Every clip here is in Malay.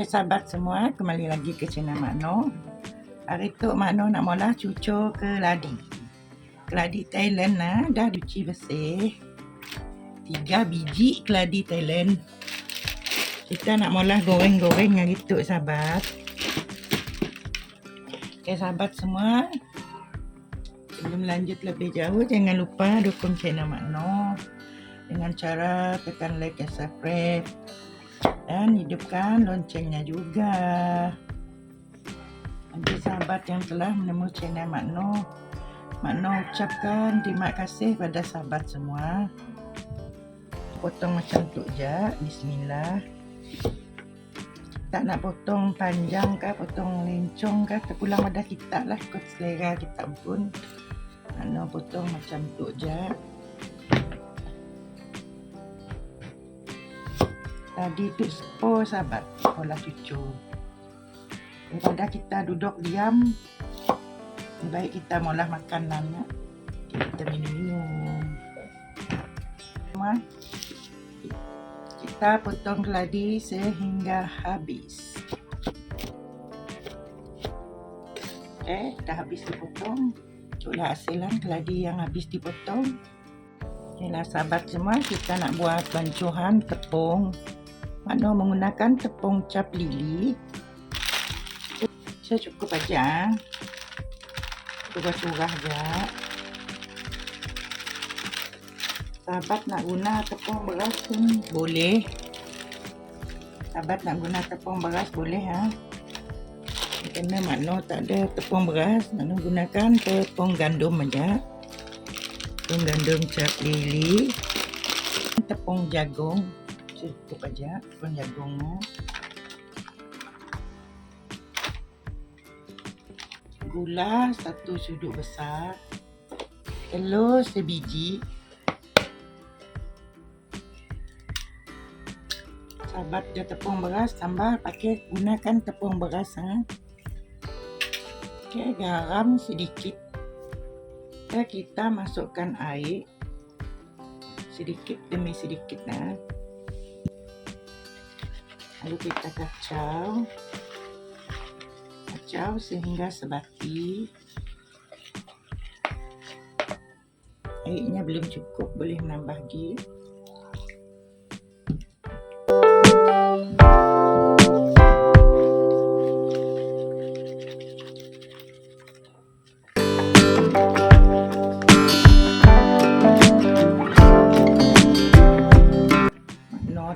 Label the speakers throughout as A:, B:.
A: Hai sahabat semua, kembali lagi ke channel Mak Noh. Hari tu Mak Noh nak mula cucur keladi. Keladi Thailand lah, dah dicuci bersih. 3 biji keladi Thailand. Kita nak mula goreng-goreng hari tu sahabat. Okay sahabat semua, sebelum lanjut lebih jauh, jangan lupa dukung channel Mak Noh dengan cara tekan like dan subscribe. Dan hidupkan loncengnya juga. Bagi sahabat yang telah menemu channel Mak Noh ucapkan terima kasih pada sahabat semua. Potong macam tu je. Bismillah. Tak nak potong panjang kah, potong lencong kah, terpulang pada kita lah, ikut selera kita pun. Mak Noh potong macam tu je. Tadi tu sahabat, olah cucu. Daripada kita duduk diam, baik kita mula makanan, kita minum-minum. Kita potong keladi sehingga habis. Dah habis dipotong. Itulah hasilan keladi yang habis dipotong. Inilah sahabat semua, kita nak buat bancuhan tepung. Mak Noh menggunakan tepung cap lili. Saya cukup aja, curah-curah aja. Sahabat nak guna tepung beras pun boleh. Sahabat nak guna tepung beras boleh ha. Kerana Mak Noh tak ada tepung beras, Mak Noh gunakan tepung gandum aja. Tepung gandum cap lili, tepung jagung. Cukup aja tepung jagungnya. Gula 1 sudut besar. Telur sebiji. Sahabat dia tepung beras, tambah pakai gunakan tepung beras ha. Okay, garam sedikit. Kita masukkan air sedikit demi sedikit ha. Lalu kita kacau sehingga sebati. Airnya belum cukup, boleh menambah lagi.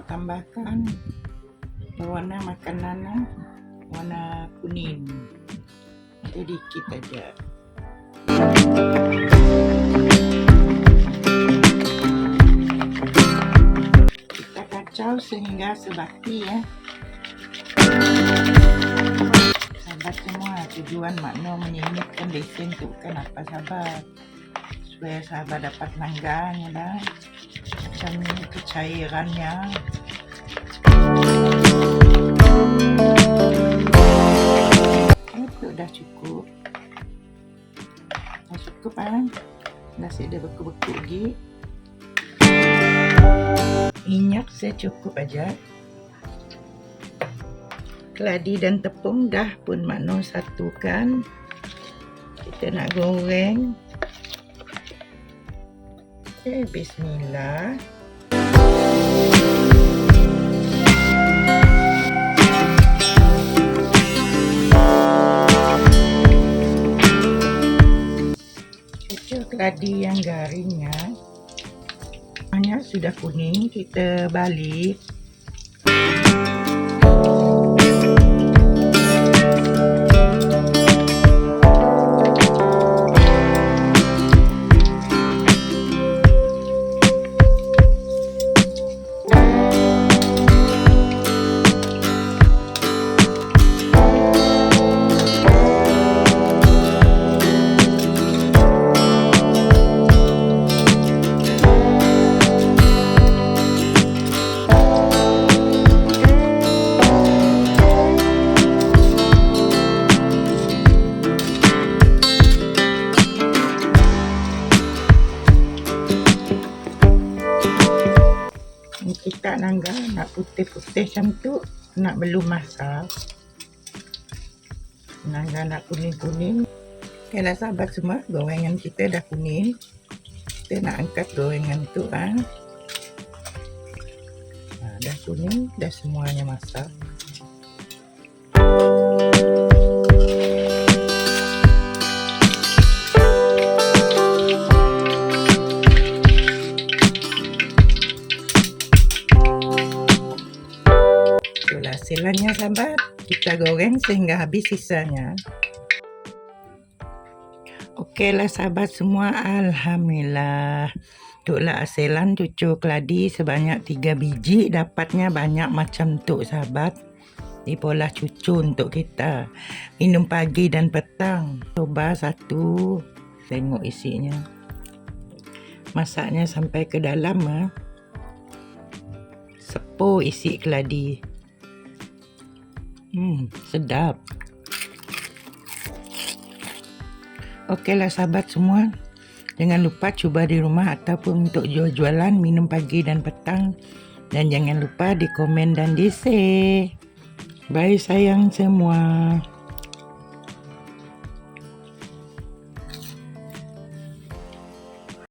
A: Tambahkan warna makanan warna kuning sedikit aja. Kita kacau sehingga sebati ya. Sahabat semua, tujuan Mak Noh menyimitkan besen itu bukan apa sahabat, supaya sahabat dapat langgannya dah macam ni kecairannya. Itu dah cukup. Dah cukup kan? Nasi dia beku-beku lagi. Minyak secukup aja. Keladi dan tepung dah pun Mak Noh satukan. Kita nak goreng. Bismillah. Keladi yang garingnya hanya sudah kuning, kita balik. Kita nangga nak putih-putih macam tu, nak belum masak. Nak kuning-kuning. Okeylah sahabat semua, gorengan kita dah kuning. Kita nak angkat gorengan tu dah kuning, dah semuanya masak. Itulah hasilannya sahabat, kita goreng sehingga habis sisanya. Okeylah sahabat semua, alhamdulillah. Itulah hasilan cucur keladi sebanyak 3 biji, dapatnya banyak macam tu sahabat. Ini pola cucur untuk kita minum pagi dan petang. Coba satu, tengok isinya. Masaknya sampai ke dalam sepur isi keladi. Sedap. Okeylah sahabat semua, jangan lupa cuba di rumah ataupun untuk jual-jualan minum pagi dan petang. Dan jangan lupa di komen dan di share. Bye sayang semua.